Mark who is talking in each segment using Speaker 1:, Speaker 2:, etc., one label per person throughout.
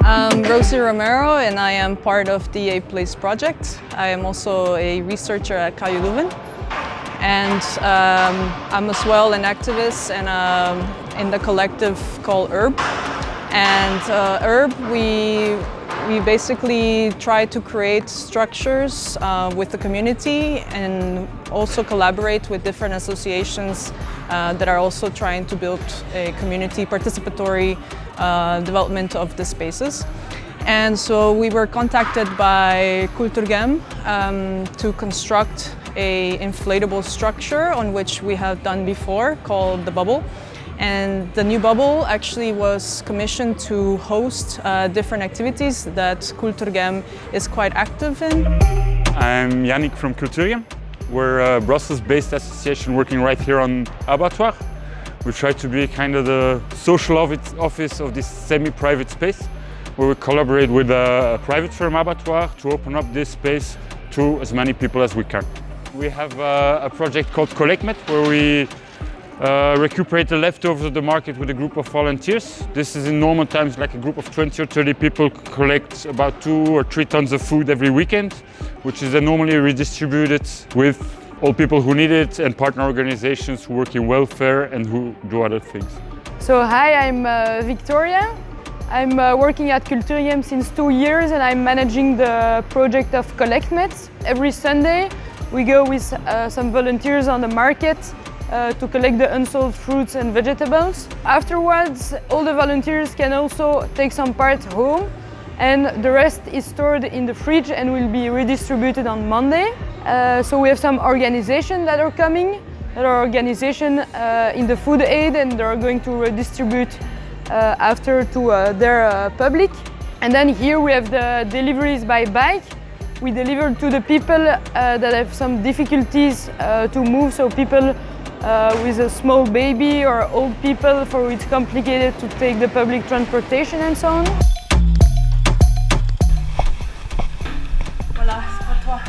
Speaker 1: I'm Rosie Romero and I am part of the A-Place project. I am also a researcher at KU Leuven, and I'm as well an activist and in the collective called OURB. And OURB, we basically try to create structures with the community and also collaborate with different associations that are also trying to build a community participatory development of the spaces. And so we were contacted by Cultureghem to construct an inflatable structure on which we have done before called the bubble. And the new bubble actually was commissioned to host different activities that Cultureghem is quite active in.
Speaker 2: I'm Yannick from Cultureghem. We're a Brussels-based association working right here on Abattoir. We try to be kind of the social office of this semi-private space, where we collaborate with a private firm Abattoir to open up this space to as many people as we can. We have a project called Collectmet, where we recuperate the leftovers of the market with a group of volunteers. This is in normal times like a group of 20 or 30 people collect about 2 or 3 tons of food every weekend, which is then normally redistributed with all people who need it and partner organizations who work in welfare and who do other things.
Speaker 3: So hi, I'm Victoria. I'm working at Cultureghem since 2 years and I'm managing the project of Collectmet. Every Sunday we go with some volunteers on the market to collect the unsold fruits and vegetables. Afterwards, all the volunteers can also take some part home, and the rest is stored in the fridge and will be redistributed on Monday. So we have some organizations that are coming, that are organizations in the food aid, and they are going to redistribute after to their public. And then here we have the deliveries by bike. We deliver to the people that have some difficulties to move, so people with a small baby or old people for whom it's complicated to take the public transportation and so on. Voilà, c'est pour toi.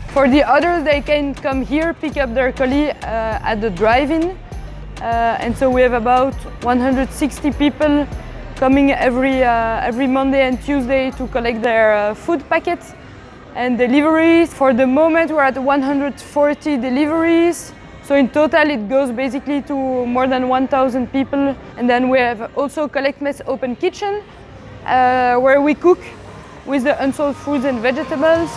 Speaker 3: For the others, they can come here, pick up their colis at the drive-in. And so we have about 160 people coming every Monday and Tuesday to collect their food packets. And deliveries, for the moment we're at 140 deliveries. So in total it goes basically to more than 1,000 people. And then we have also Collectmet's open kitchen, where we cook with the unsold fruits and vegetables.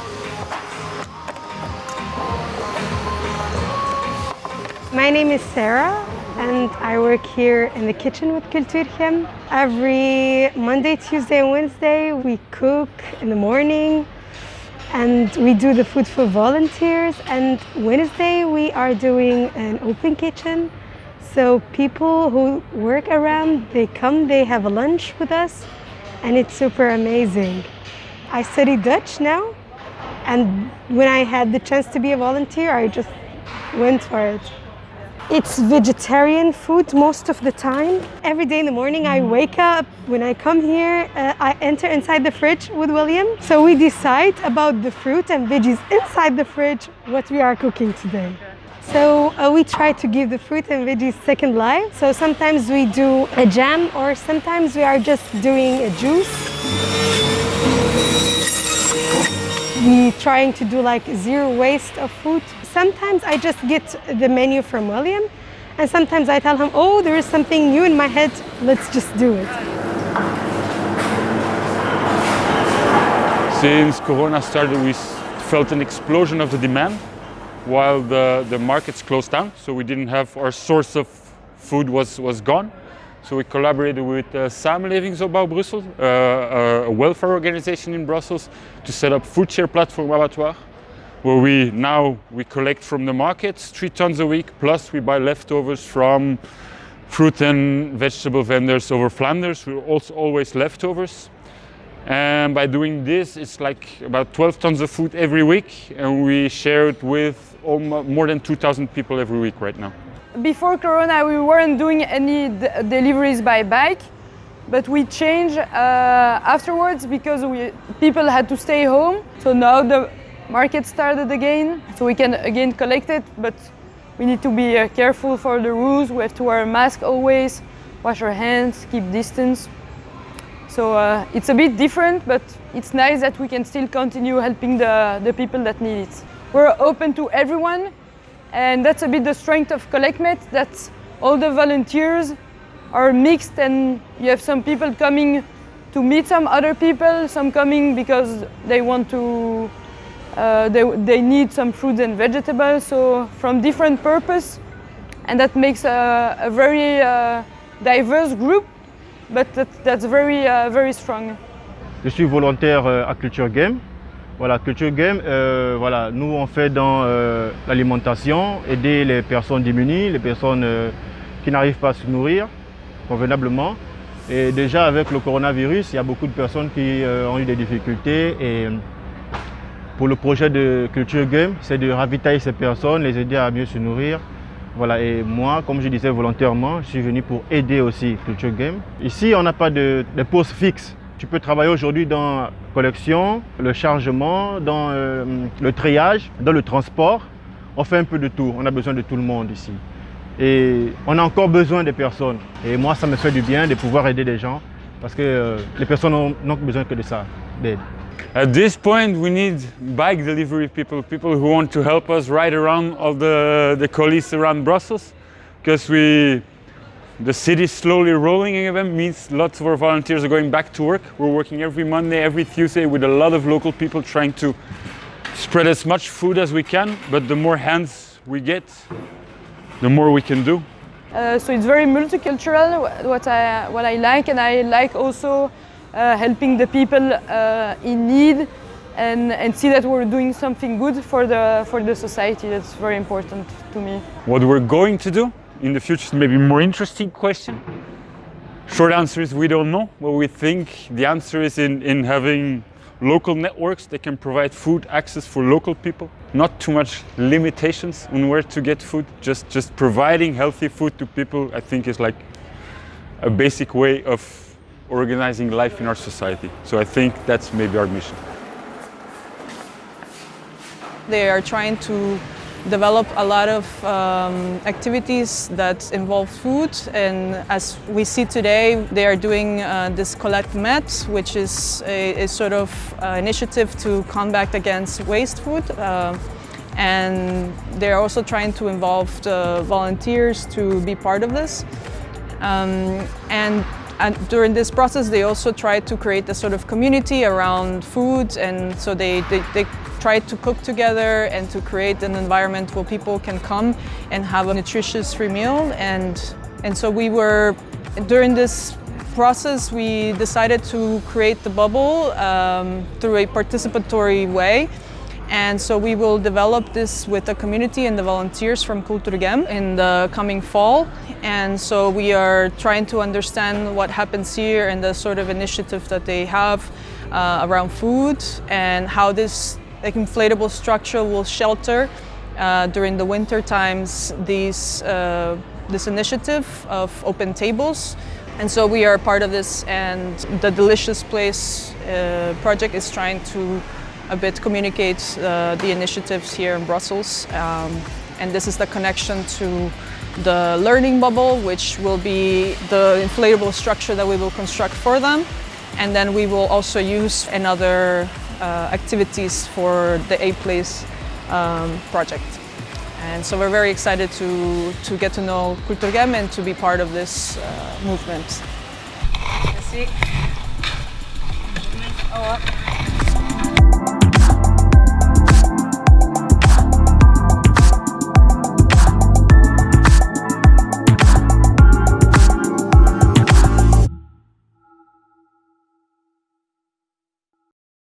Speaker 4: My name is Sarah and I work here in the kitchen with Cultureghem. Every Monday, Tuesday and Wednesday we cook in the morning. And we do the food for volunteers, and Wednesday we are doing an open kitchen. So people who work around, they come, they have a lunch with us, and it's super amazing. I study Dutch now, and when I had the chance to be a volunteer, I just went for it. It's vegetarian food most of the time. Every day in the morning I wake up, when I come here, I enter inside the fridge with William. So we decide about the fruit and veggies inside the fridge, what we are cooking today. So we try to give the fruit and veggies second life. So sometimes we do a jam or sometimes we are just doing a juice. We're trying to do like zero waste of food. Sometimes I just get the menu from William, and sometimes I tell him, oh, there is something new in my head, let's just do it.
Speaker 2: Since Corona started, we felt an explosion of the demand while the markets closed down, so we didn't have, our source of food was gone. So we collaborated with Samenlevingsopbouw Brussel, a welfare organization in Brussels, to set up FOODSHARE Platform Abattoir, where we collect from the markets 3 tons a week, plus we buy leftovers from fruit and vegetable vendors over Flanders. We're also always leftovers. And by doing this, it's like about 12 tons of food every week, and we share it with more than 2,000 people every week right now.
Speaker 3: Before Corona, we weren't doing any deliveries by bike, but we changed afterwards because people had to stay home. So now the market started again, so we can again collect it, but we need to be careful for the rules. We have to wear a mask always, wash our hands, keep distance. So it's a bit different, but it's nice that we can still continue helping the people that need it. We're open to everyone, and that's a bit the strength of CollectMet, that all the volunteers are mixed, and you have some people coming to meet some other people, some coming because they want to, they need some fruits and vegetables, so from different purpose, and that makes a very diverse group, but that's very, very strong.
Speaker 5: Je suis volontaire à Cultureghem. Voilà, Cultureghem, voilà, nous on fait dans l'alimentation, aider les personnes démunies, les personnes qui n'arrivent pas à se nourrir convenablement. Et déjà avec le coronavirus, il y a beaucoup de personnes qui ont eu des difficultés. Et pour le projet de Cultureghem, c'est de ravitailler ces personnes, les aider à mieux se nourrir. Voilà, et moi, comme je disais volontairement, je suis venu pour aider aussi Cultureghem. Ici, on n'a pas de poste fixe. Tu peux travailler aujourd'hui dans la collection, le chargement, dans le triage, dans le transport. On fait un peu de tout, on a besoin de tout le monde ici. Et on a encore besoin des personnes. Et moi, ça me fait du bien de pouvoir aider des gens parce que les personnes n'ont besoin que de ça, d'aide.
Speaker 2: At this point, we need bike delivery people who want to help us ride around all the colis around Brussels, because the city is slowly rolling again, means lots of our volunteers are going back to work. We're working every Monday, every Tuesday with a lot of local people trying to spread as much food as we can, but the more hands we get, the more we can do.
Speaker 3: So it's very multicultural, what I like, and I like also helping the people in need and see that we're doing something good for the society. That's very important to me.
Speaker 2: What we're going to do in the future is maybe a more interesting question. Short answer is we don't know. Well, we think the answer is in having local networks that can provide food access for local people. Not too much limitations on where to get food. Just providing healthy food to people, I think, is like a basic way of organizing life in our society. So I think that's maybe our mission.
Speaker 1: They are trying to develop a lot of activities that involve food, and as we see today, they are doing this CollectMet, which is a sort of initiative to combat against waste food, and they're also trying to involve the volunteers to be part of this. And during this process, they also try to create a sort of community around food, and so they try to cook together and to create an environment where people can come and have a nutritious free meal. And so during this process, we decided to create the bubble through a participatory way. And so we will develop this with the community and the volunteers from Cultureghem in the coming fall. And so we are trying to understand what happens here and the sort of initiative that they have around food, and how this inflatable structure will shelter during the winter times this initiative of open tables. And so we are part of this, and the Delicious Place project is trying to a bit communicate the initiatives here in Brussels. And this is the connection to the learning bubble, which will be the inflatable structure that we will construct for them. And then we will also use another activities for the A-Place project. And so we're very excited to get to know Cultureghem and to be part of this movement. Merci.